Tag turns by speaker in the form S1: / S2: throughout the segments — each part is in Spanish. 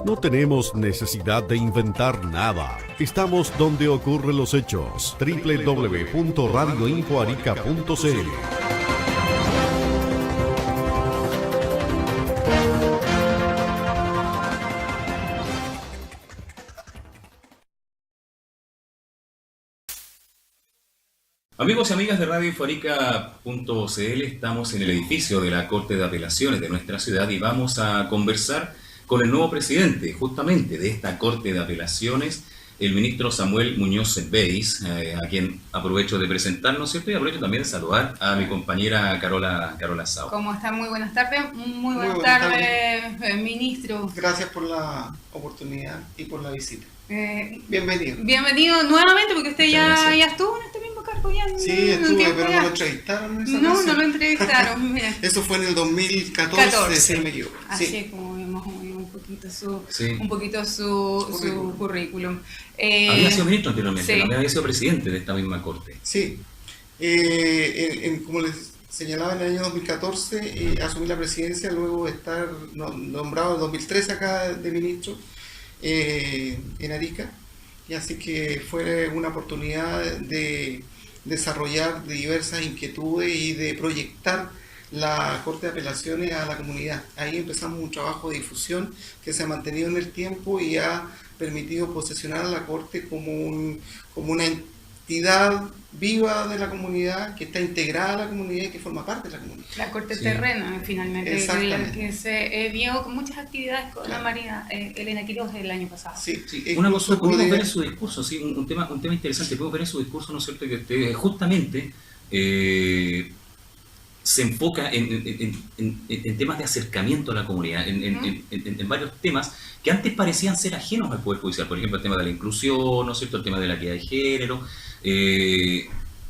S1: No tenemos necesidad de inventar nada. Estamos donde ocurren los hechos. www.radioinfoarica.cl.
S2: Amigos y amigas de radioinfoarica.cl, estamos en el edificio de la Corte de Apelaciones de nuestra ciudad y vamos a conversar con el nuevo presidente justamente de esta Corte de Apelaciones, el ministro Samuel Muñoz Beis, a quien aprovecho de presentarnos, ¿cierto? Y aprovecho también de saludar a mi compañera Carola Sao.
S3: ¿Cómo están? Muy buenas tardes. Muy buenas tardes, ministro.
S4: Gracias por la oportunidad y por la visita. Bienvenido.
S3: Bienvenido nuevamente, porque usted ya estuvo en este mismo cargo ya.
S4: Sí, estuve, pero no lo entrevistaron.
S3: No lo entrevistaron. Mira.
S4: Eso fue en el 2014, si no me equivoco.
S3: Así
S4: sí.
S3: como vimos un poquito su currículum.
S2: Había sido ministro anteriormente,
S3: sí.
S2: Había sido presidente de esta misma corte.
S4: Sí. Como les señalaba, en el año 2014 asumí la presidencia, luego de estar nombrado en 2013 acá de ministro en Arica, y así que fue una oportunidad de desarrollar diversas inquietudes y de proyectar la Corte de Apelaciones a la comunidad. Ahí empezamos un trabajo de difusión que se ha mantenido en el tiempo y ha permitido posesionar a la Corte como una entidad viva de la comunidad, que está integrada a la comunidad y que forma parte de la comunidad.
S3: La Corte terrena, finalmente, que se vio con muchas actividades con la María Elena Quiroz el año pasado.
S4: Sí,
S2: una cosa, pudimos ver en su discurso, sí, un tema interesante, pudimos ver en su discurso, ¿no es cierto?, que usted justamente se enfoca en temas de acercamiento a la comunidad, en varios temas que antes parecían ser ajenos al Poder Judicial. Por ejemplo, el tema de la inclusión, ¿no es cierto?, el tema de la equidad de género,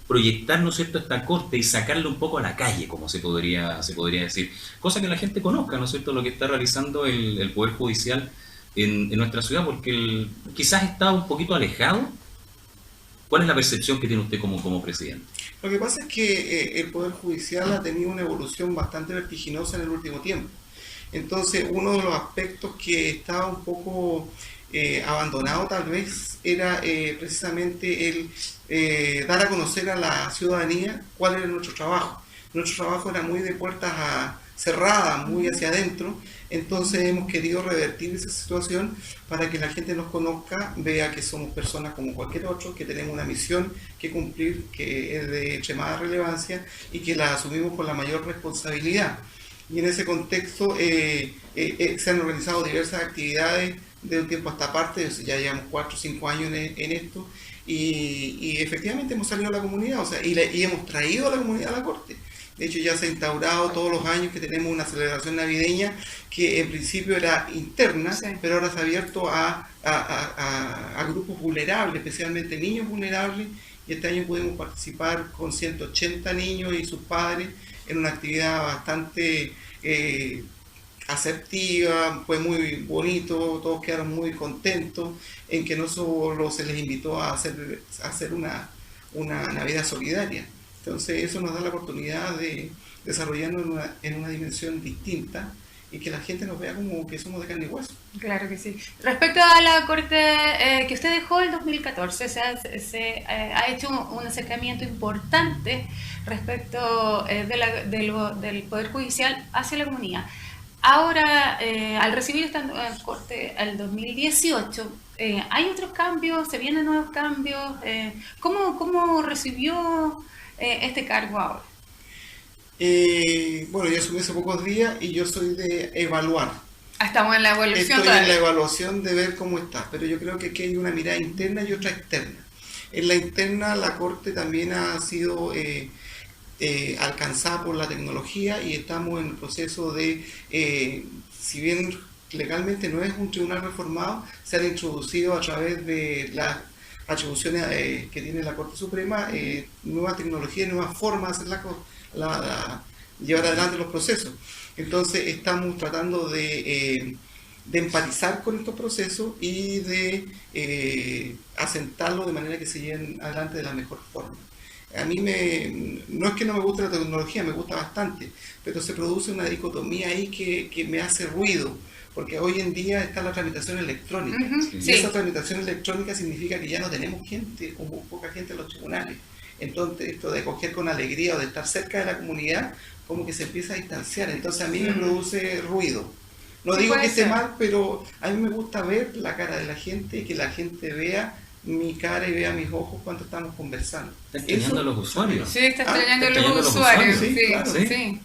S2: proyectar, ¿no es cierto?, esta corte y sacarla un poco a la calle, como se podría decir, cosa que la gente conozca, ¿no es cierto?, lo que está realizando el Poder Judicial en nuestra ciudad, porque quizás está un poquito alejado. ¿Cuál es la percepción que tiene usted como presidente?
S4: Lo que pasa es que el Poder Judicial ha tenido una evolución bastante vertiginosa en el último tiempo. Entonces, uno de los aspectos que estaba un poco abandonado tal vez era precisamente el dar a conocer a la ciudadanía cuál era nuestro trabajo. Nuestro trabajo era muy de puertas cerradas, muy hacia adentro. Entonces hemos querido revertir esa situación para que la gente nos conozca, vea que somos personas como cualquier otro, que tenemos una misión que cumplir, que es de extremada relevancia y que la asumimos con la mayor responsabilidad. Y en ese contexto se han organizado diversas actividades de un tiempo a esta parte, ya llevamos 4 o 5 años en esto, y efectivamente hemos salido a la comunidad, y hemos traído a la comunidad a la Corte. De hecho, ya se ha instaurado todos los años que tenemos una celebración navideña que en principio era interna, sí, pero ahora se ha abierto a grupos vulnerables, especialmente niños vulnerables, y este año pudimos participar con 180 niños y sus padres en una actividad bastante asertiva, fue muy bonito, todos quedaron muy contentos, en que no solo se les invitó a hacer una Navidad solidaria. Entonces eso nos da la oportunidad de desarrollarnos en una dimensión distinta y que la gente nos vea como que somos de carne y hueso.
S3: Claro que sí. Respecto a la Corte que usted dejó el 2014, se ha hecho un acercamiento importante respecto del Poder Judicial hacia la comunidad. Ahora, al recibir esta Corte el 2018, ¿hay otros cambios? ¿Se vienen nuevos cambios? ¿Cómo recibió este cargo ahora?
S4: Bueno, yo asumí hace pocos días y yo soy de evaluar.
S3: Estamos en la evaluación.
S4: Estoy
S3: todavía
S4: en la evaluación de ver cómo está, pero yo creo que aquí hay una mirada interna y otra externa. En la interna, la Corte también ha sido alcanzada por la tecnología y estamos en el proceso de, si bien legalmente no es un tribunal reformado, se han introducido a través de las atribuciones que tiene la Corte Suprema, nueva tecnología, nuevas formas de hacer llevar adelante los procesos. Entonces estamos tratando de empatizar con estos procesos y de asentarlos de manera que se lleven adelante de la mejor forma. a mí no es que no me guste la tecnología, me gusta bastante, pero se produce una dicotomía ahí que me hace ruido, porque hoy en día está la tramitación electrónica, y
S3: Sí.
S4: esa tramitación electrónica significa que ya no tenemos gente, o muy poca gente en los tribunales. Entonces, esto de acoger con alegría o de estar cerca de la comunidad, como que se empieza a distanciar. Entonces, a mí me produce ruido. No
S3: Sí,
S4: digo
S3: puede
S4: que esté
S3: ser.
S4: mal, pero a mí me gusta ver la cara de la gente y que la gente vea mi cara y vea mis ojos cuando estamos conversando.
S2: Está extrañando a los usuarios.
S3: Sí, está extrañando
S2: está
S3: a
S2: extrañando
S3: los
S2: a los
S3: usuarios.
S2: usuarios,
S3: Sí,
S4: claro.
S3: sí,
S2: Sí.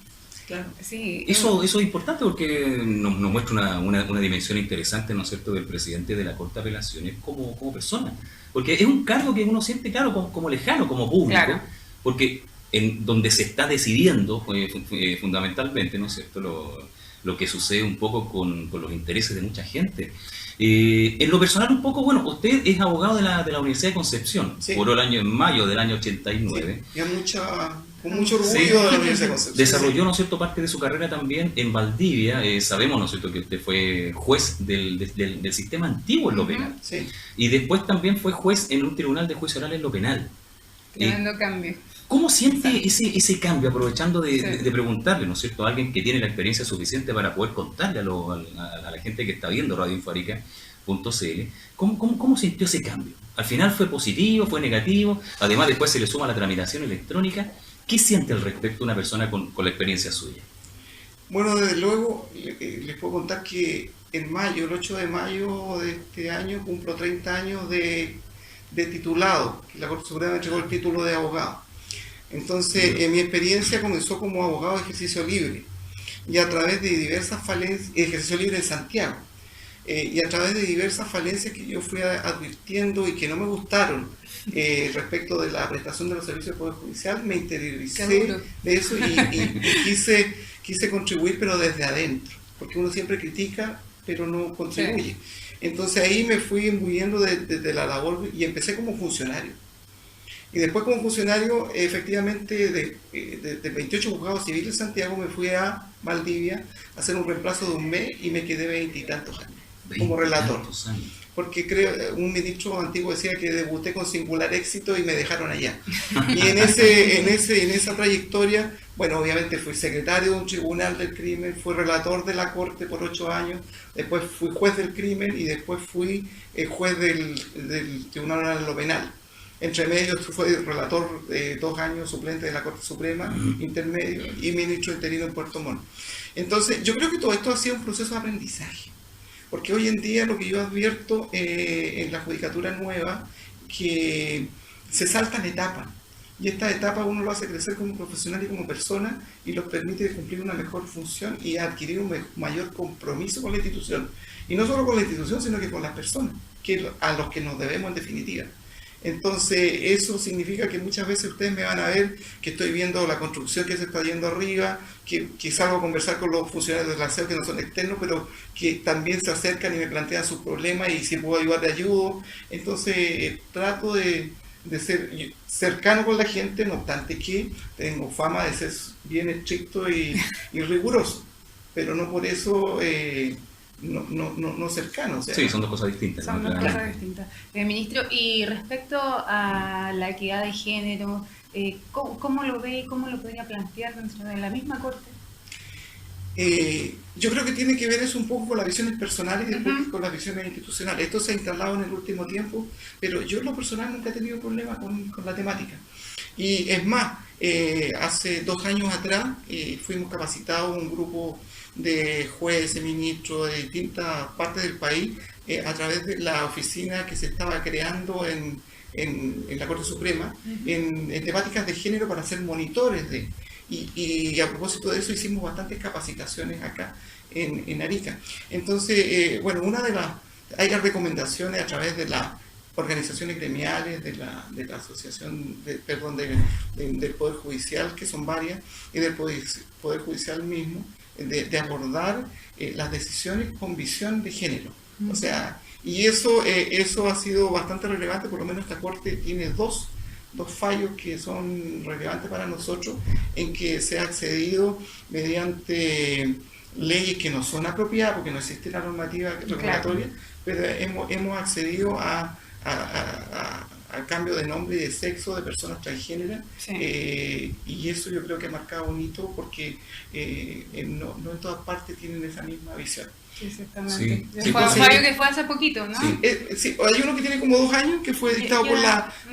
S4: Claro.
S3: sí.
S2: Eso es importante porque nos muestra una dimensión interesante, ¿no es cierto?, del presidente de la Corte de Apelaciones como persona. Porque es un cargo que uno siente, claro, como lejano, como público,
S3: Claro.
S2: porque en donde se está decidiendo fundamentalmente, ¿no es cierto?, lo que sucede un poco con los intereses de mucha gente. En lo personal un poco, bueno, usted es abogado de la Universidad de Concepción,
S4: Sí.
S2: por el año en mayo del año 89.
S4: Sí, y con mucho orgullo
S2: Sí.
S4: de la Universidad de Concepción.
S2: Desarrolló, ¿no es cierto?, parte de su carrera también en Valdivia. Sabemos, ¿no es cierto?, que usted fue juez del sistema antiguo en lo penal.
S4: Sí.
S2: Y después también fue juez en un tribunal de juicio oral en lo penal.
S3: Tremendo cambio.
S2: ¿Cómo siente ese cambio, aprovechando
S3: Sí.
S2: de preguntarle, ¿no es cierto?, a alguien que tiene la experiencia suficiente para poder contarle a la gente que está viendo radioinfoarica.cl, ¿cómo sintió ese cambio? ¿Al final fue positivo, fue negativo? Además, después se le suma la tramitación electrónica. ¿Qué siente al respecto una persona con la experiencia suya?
S4: Bueno, desde luego, les puedo contar que en mayo, el 8 de mayo de este año, cumplo 30 años de titulado, que la Corte Suprema me entregó el título de abogado. Entonces, mi experiencia comenzó como abogado de ejercicio libre, y a través de diversas falencias, ejercicio libre en Santiago, y a través de diversas falencias que yo fui advirtiendo y que no me gustaron respecto de la prestación de los servicios del Poder Judicial, me interioricé de eso y quise contribuir, pero desde adentro, porque uno siempre critica, pero no contribuye. Sí. Entonces ahí me fui imbuyendo de la labor y empecé como funcionario. Y después como funcionario, efectivamente, de 28 juzgados civiles de Santiago, me fui a Valdivia a hacer un reemplazo de un mes y me quedé 20 y tantos años como relator. Porque creo, un ministro antiguo decía que debuté con singular éxito y me dejaron allá. Y en esa trayectoria, bueno, obviamente fui secretario de un tribunal del crimen, fui relator de la Corte por 8 años, después fui juez del crimen y después fui juez del Tribunal Oral de lo Penal. Entre medio fui relator 2 años, suplente de la Corte Suprema, intermedio, y ministro interino en Puerto Montt. Entonces, yo creo que todo esto ha sido un proceso de aprendizaje. Porque hoy en día lo que yo advierto en la judicatura nueva, que se saltan etapas. Y estas etapas uno lo hace crecer como profesional y como persona y los permite cumplir una mejor función y adquirir un mayor compromiso con la institución. Y no solo con la institución, sino que con las personas, a los que nos debemos en definitiva. Entonces, eso significa que muchas veces ustedes me van a ver que estoy viendo la construcción que se está yendo arriba, que salgo a conversar con los funcionarios del aseo que no son externos, pero que también se acercan y me plantean sus problemas y si puedo ayudar, le ayudo. Entonces, trato de ser cercano con la gente, no obstante que tengo fama de ser bien estricto y riguroso, pero no por eso... No cercano. O sea,
S2: sí, son dos cosas distintas.
S3: Son dos cosas distintas. Ministro, y respecto a la equidad de género, ¿cómo lo ve y cómo lo podría plantear dentro de la misma Corte?
S4: Yo creo que tiene que ver eso un poco con las visiones personales y después con las visiones institucionales. Esto se ha instalado en el último tiempo, pero yo en lo personal nunca he tenido problemas con la temática. Y es más, hace 2 años atrás fuimos capacitados un grupo de jueces, ministros de distintas partes del país a través de la oficina que se estaba creando en la Corte Suprema en temáticas de género para ser monitores de... Y a propósito de eso hicimos bastantes capacitaciones acá en Arica. Entonces, bueno, hay recomendaciones a través de las organizaciones gremiales, de la asociación, del Poder Judicial, que son varias, y del Poder Judicial mismo, de abordar las decisiones con visión de género. O sea, y eso ha sido bastante relevante, por lo menos esta Corte tiene dos fallos que son relevantes para nosotros, en que se ha accedido mediante leyes que no son apropiadas, porque no existe la normativa regulatoria, pero hemos accedido a al cambio de nombre y de sexo de personas transgéneras, y eso yo creo que ha marcado un hito porque no en todas partes tienen esa misma visión.
S3: Sí, exactamente.
S2: Sí.
S3: Fue un fallo que fue hace poquito, ¿no?
S4: Sí, hay uno que tiene como 2 años que fue dictado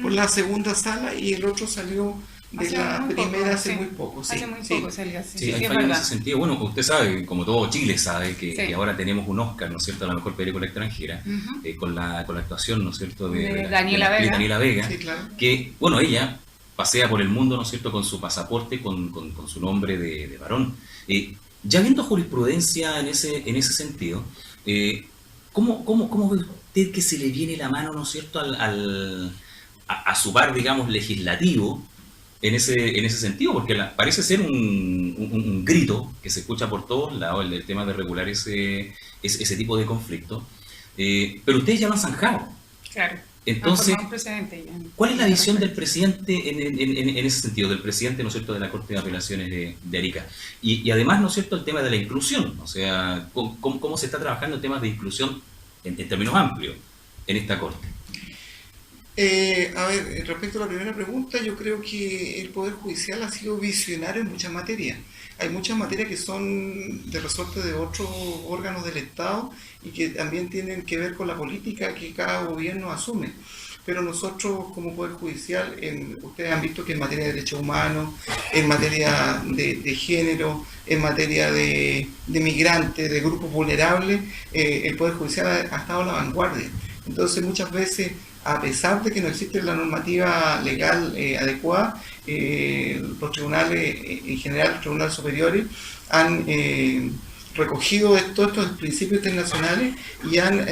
S4: por la segunda sala y el otro salió de la primera hace muy poco.
S3: Hace muy poco salió así.
S2: Sí, hay fallo en ese sentido. Bueno, usted sabe, como todo Chile sabe, que ahora tenemos un Oscar, ¿no es cierto?, a la mejor película extranjera, con la actuación, ¿no es cierto?, de
S3: Daniela
S2: Vega,
S4: sí, claro.
S2: que, bueno, ella pasea por el mundo, ¿no es cierto?, con su pasaporte, con su nombre de varón. Ya viendo jurisprudencia en ese sentido, ¿cómo ve usted que se le viene la mano, ¿no es cierto?, a su par, digamos, legislativo en ese sentido? Porque parece ser un grito que se escucha por todos lados, el tema de regular ese tipo de conflicto, pero ustedes ya lo han zanjado.
S3: Claro.
S2: Entonces, ¿cuál es la visión del presidente en ese sentido, del presidente, ¿no es cierto?, de la Corte de Apelaciones de Arica? Y además, ¿no es cierto?, el tema de la inclusión, o sea, ¿cómo se está trabajando en temas de inclusión en términos amplios en esta Corte?
S4: A ver, respecto a la primera pregunta, yo creo que el Poder Judicial ha sido visionario en muchas materias. Hay muchas materias que son de resorte de otros órganos del Estado y que también tienen que ver con la política que cada gobierno asume. Pero nosotros como Poder Judicial, ustedes han visto que en materia de derechos humanos, en materia de género, en materia de migrantes, de grupos vulnerables, el Poder Judicial ha estado a la vanguardia. Entonces muchas veces, a pesar de que no existe la normativa legal adecuada, los tribunales, en general los tribunales superiores, han recogido todos estos principios internacionales y han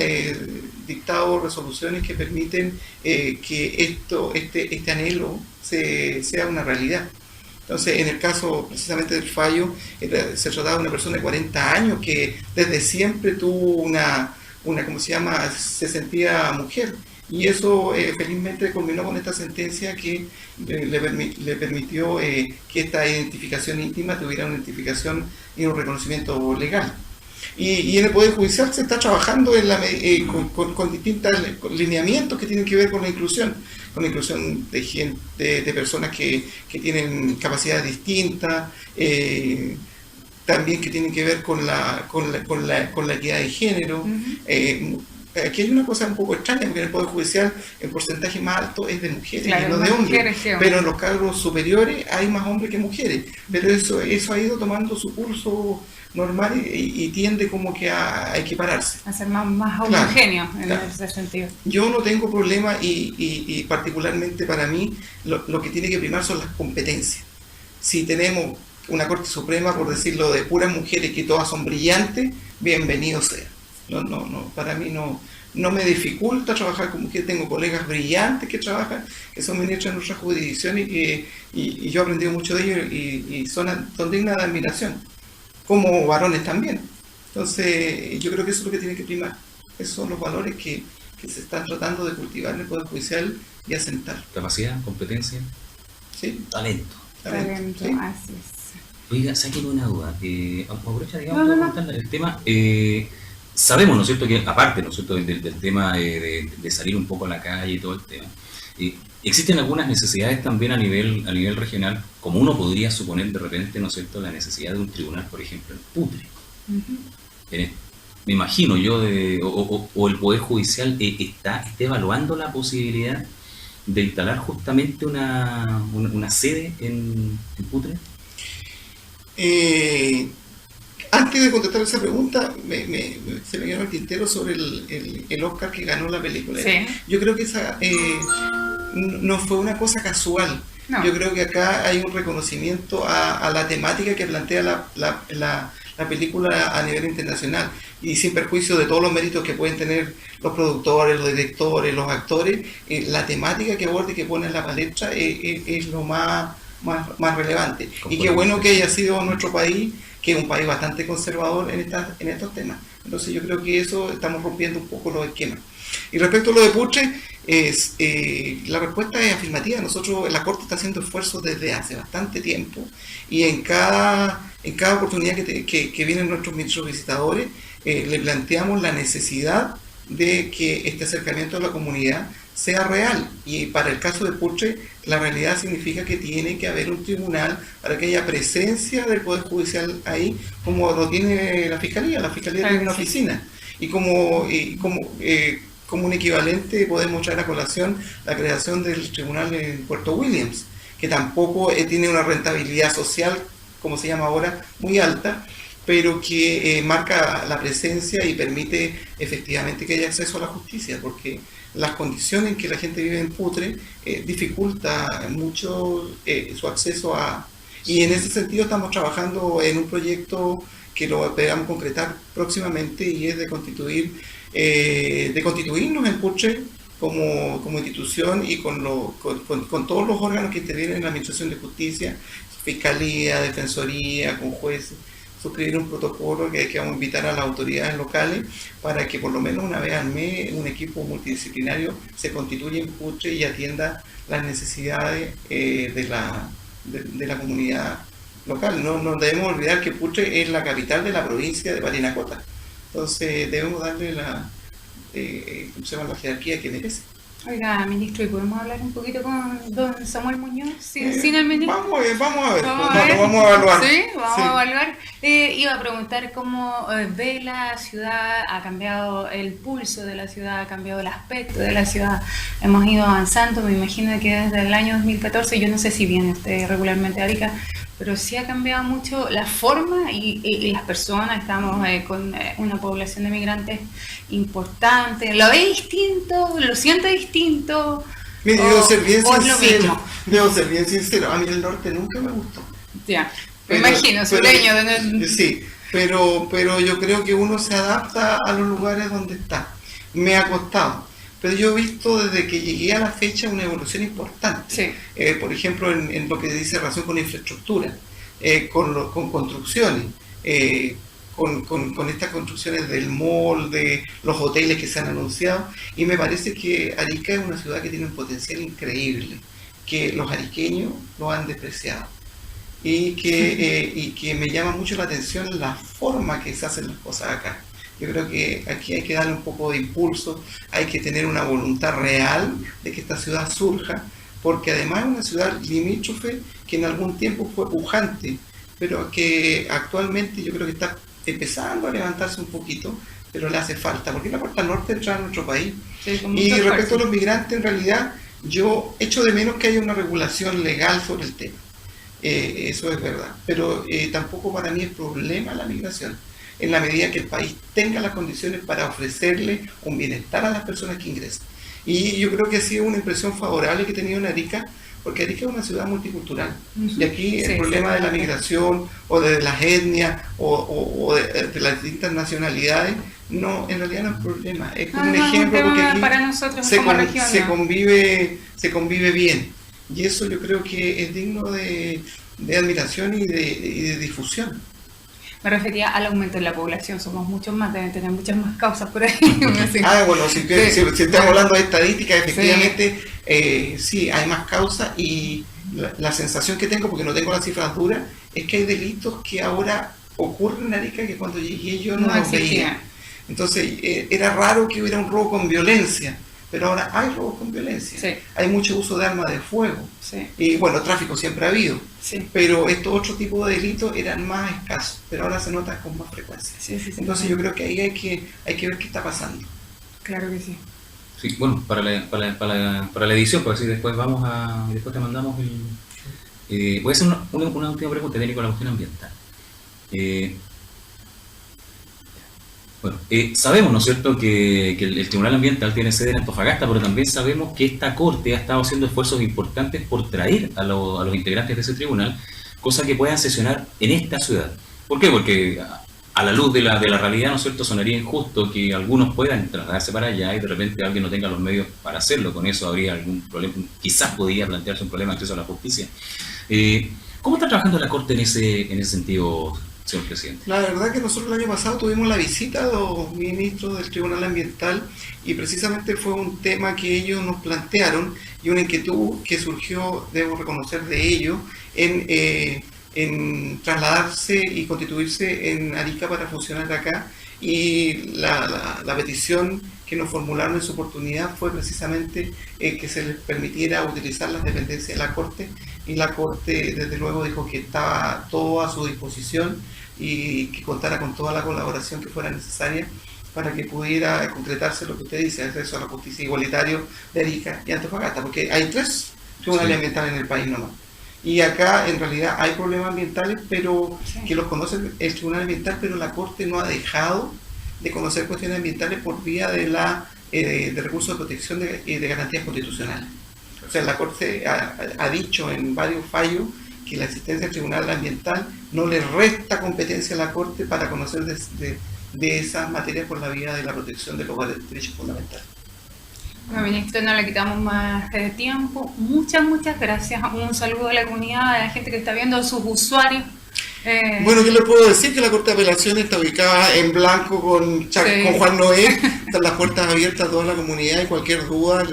S4: dictado resoluciones que permiten que este anhelo sea una realidad. Entonces, en el caso precisamente del fallo, se trataba de una persona de 40 años que desde siempre tuvo una ¿cómo se llama?, se sentía mujer. Y eso felizmente culminó con esta sentencia que le permitió que esta identificación íntima tuviera una identificación y un reconocimiento legal. Y en el Poder Judicial se está trabajando con distintos lineamientos que tienen que ver con la inclusión de personas que tienen capacidades distintas, también que tienen que ver con la equidad de género. Aquí hay una cosa un poco extraña, porque en el Poder Judicial el porcentaje más alto es de mujeres, y no de hombres, pero en los cargos superiores hay más hombres que mujeres, pero eso ha ido tomando su curso normal y tiende como que a equipararse.
S3: A ser más homogéneo en ese sentido.
S4: Yo no tengo problema y particularmente para mí lo que tiene que primar son las competencias. Si tenemos una Corte Suprema, por decirlo, de puras mujeres que todas son brillantes, bienvenido sea. No, para mí no me dificulta trabajar con mujeres. Tengo colegas brillantes que trabajan, que son ministros en nuestras jurisdicciones y yo he aprendido mucho de ellos y son dignas de admiración, como varones también. Entonces, yo creo que eso es lo que tiene que primar. Esos son los valores que se están tratando de cultivar en el Poder Judicial y asentar.
S2: Capacidad, competencia,
S4: ¿sí?
S2: Talento.
S3: ¿Sí?
S2: Así es. Oiga, sáquenme una duda. Aprovecha, digamos, de comentarle el tema. Sabemos, ¿no es cierto?, que aparte, ¿no es cierto?, del tema de salir un poco a la calle y todo el tema, existen algunas necesidades también a nivel regional, como uno podría suponer de repente, ¿no es cierto?, la necesidad de un tribunal, por ejemplo, en Putre. Me imagino yo, o el Poder Judicial está evaluando la posibilidad de instalar justamente una sede en Putre.
S4: Antes de contestar esa pregunta, se me quedó el tintero sobre el Oscar que ganó la película.
S3: Sí.
S4: Yo creo que esa no fue una cosa casual. No. Yo creo que acá hay un reconocimiento a la temática que plantea la película a nivel internacional, y sin perjuicio de todos los méritos que pueden tener los productores, los directores, los actores, la temática que aborda y que pone en la palestra es lo más relevante. Y qué bueno que haya sido nuestro país, que es un país bastante conservador en estos temas. Entonces yo creo que eso estamos rompiendo un poco los esquemas. Y respecto a lo de Putre, la respuesta es afirmativa. Nosotros, la Corte está haciendo esfuerzos desde hace bastante tiempo, y en cada oportunidad que vienen nuestros ministros visitadores, le planteamos la necesidad de que este acercamiento a la comunidad sea real. Y para el caso de Putre, la realidad significa que tiene que haber un tribunal para que haya presencia del Poder Judicial ahí, como lo tiene la Fiscalía. La Fiscalía tiene una oficina. Y como un equivalente podemos traer a colación la creación del tribunal en Puerto Williams, que tampoco tiene una rentabilidad social, como se llama ahora, muy alta, pero que marca la presencia y permite efectivamente que haya acceso a la justicia, porque las condiciones en que la gente vive en Putre dificulta mucho su acceso a... Y en ese sentido estamos trabajando en un proyecto que lo esperamos concretar próximamente, y es de constituirnos en Putre como institución, y con todos los órganos que intervienen en la administración de justicia, Fiscalía, Defensoría, con jueces, suscribir un protocolo que vamos a invitar a las autoridades locales para que por lo menos una vez al mes un equipo multidisciplinario se constituya en Putre y atienda las necesidades de la comunidad local. No debemos olvidar que Putre es la capital de la provincia de Parinacota, entonces debemos darle la jerarquía que merece.
S3: Oiga, ministro, ¿y podemos hablar un poquito con don Samuel Muñoz sin el ministro?
S4: Vamos a ver,
S3: Vamos a
S4: evaluar.
S3: Sí, vamos a evaluar. Iba a preguntar cómo ve la ciudad, ha cambiado el pulso de la ciudad, ha cambiado el aspecto de la ciudad. Hemos ido avanzando, me imagino que desde el año 2014, yo no sé si viene usted regularmente a Arica, pero sí ha cambiado mucho la forma y las personas. Estamos con una población de migrantes importante. ¿Lo ve distinto? ¿Lo siente distinto?
S4: Mire, debo ser bien sincero. A mí el norte nunca me gustó.
S3: Ya, me imagino, sureño.
S4: Sí, pero yo creo que uno se adapta a los lugares donde está. Me ha costado. Pero yo he visto desde que llegué a la fecha una evolución importante.
S3: Sí.
S4: Por ejemplo, en lo que dice relación con infraestructura, con construcciones, con estas construcciones del mall, de los hoteles que se han anunciado. Y me parece que Arica es una ciudad que tiene un potencial increíble, que los ariqueños lo han despreciado. Y que me llama mucho la atención la forma que se hacen las cosas acá. Yo creo que aquí hay que darle un poco de impulso, hay que tener una voluntad real de que esta ciudad surja, porque además es una ciudad limítrofe que en algún tiempo fue pujante, pero que actualmente yo creo que está empezando a levantarse un poquito, pero le hace falta, porque es la puerta norte de entrar a nuestro país.
S3: Sí,
S4: y respecto a los migrantes, en realidad yo echo de menos que haya una regulación legal sobre el tema. Eso es verdad, pero tampoco para mí es problema la migración, en la medida que el país tenga las condiciones para ofrecerle un bienestar a las personas que ingresan. Y yo creo que ha sido una impresión favorable que he tenido en Arica, porque Arica es una ciudad multicultural. Y aquí el problema de la migración, o de las etnias, o de las distintas nacionalidades, no, en realidad no es problema. Es un ejemplo, porque aquí
S3: para nosotros
S4: se convive bien. Y eso yo creo que es digno de admiración y de difusión.
S3: Me refería al aumento de la población, somos muchos más, deben tener muchas más causas por ahí.
S4: Bueno, si estamos hablando de estadísticas, efectivamente, sí, hay más causas, y la sensación que tengo, porque no tengo las cifras duras, es que hay delitos que ahora ocurren en Arica que cuando llegué yo no los veía. Entonces, era raro que hubiera un robo con violencia, pero ahora hay robos con violencia.
S3: Sí.
S4: Hay mucho uso de armas de fuego.
S3: Sí.
S4: Y bueno, tráfico siempre ha habido.
S3: Sí.
S4: Pero estos otros tipos de delitos eran más escasos, pero ahora se notan con más frecuencia.
S3: Sí,
S4: entonces yo creo que ahí hay que ver qué está pasando.
S3: Claro que sí.
S2: Sí, bueno, para la edición, porque así después después te mandamos voy a hacer una última pregunta técnica con la cuestión ambiental. Bueno, sabemos, ¿no es cierto?, que el Tribunal Ambiental tiene sede en Antofagasta, pero también sabemos que esta Corte ha estado haciendo esfuerzos importantes por traer a los integrantes de ese tribunal, cosa que puedan sesionar en esta ciudad. ¿Por qué? Porque a la luz de la realidad, ¿no es cierto?, sonaría injusto que algunos puedan trasladarse para allá y de repente alguien no tenga los medios para hacerlo. Con eso habría algún problema, quizás podría plantearse un problema de acceso a la justicia. ¿Cómo está trabajando la Corte en ese sentido, señor presidente?
S4: La verdad que nosotros el año pasado tuvimos la visita de los ministros del Tribunal Ambiental, y precisamente fue un tema que ellos nos plantearon, y una inquietud que surgió, debo reconocer, de ellos en trasladarse y constituirse en Arica para funcionar acá, y la petición que nos formularon en su oportunidad fue precisamente que se les permitiera utilizar las dependencias de la Corte, y la Corte desde luego dijo que estaba todo a su disposición y que contara con toda la colaboración que fuera necesaria para que pudiera concretarse lo que usted dice, el acceso a la justicia igualitario de Arica y Antofagasta, porque hay 3 tribunales ambientales en el país nomás. Y acá en realidad hay problemas ambientales, pero que los conoce el Tribunal Ambiental, pero la Corte no ha dejado de conocer cuestiones ambientales por vía de de recursos de protección de garantías constitucionales. O sea, la Corte ha dicho en varios fallos que la existencia del Tribunal Ambiental no le resta competencia a la Corte para conocer de esas materias por la vía de la protección de los derechos fundamentales.
S3: Bueno, ministro, no le quitamos más tiempo. Muchas gracias. Un saludo a la comunidad, a la gente que está viendo, a sus usuarios.
S4: Bueno, yo le puedo decir que la Corte de Apelaciones está ubicada en Blanco con Juan Noé. Están las puertas abiertas a toda la comunidad y cualquier duda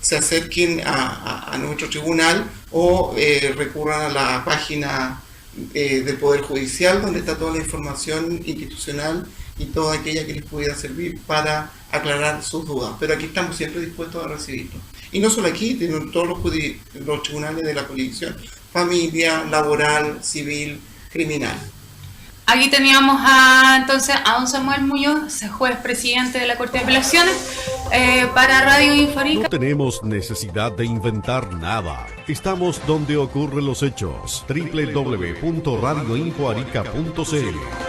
S4: se acerquen a nuestro tribunal o recurran a la página del Poder Judicial, donde está toda la información institucional y toda aquella que les pudiera servir para aclarar sus dudas. Pero aquí estamos siempre dispuestos a recibirlo. Y no solo aquí, sino en todos los tribunales de la jurisdicción: familia, laboral, civil, criminal.
S3: Aquí teníamos entonces a don Samuel Muñoz, juez presidente de la Corte de Apelaciones, para Radio Info-Arica.
S1: No tenemos necesidad de inventar nada. Estamos donde ocurren los hechos. www.radioinfoarica.cl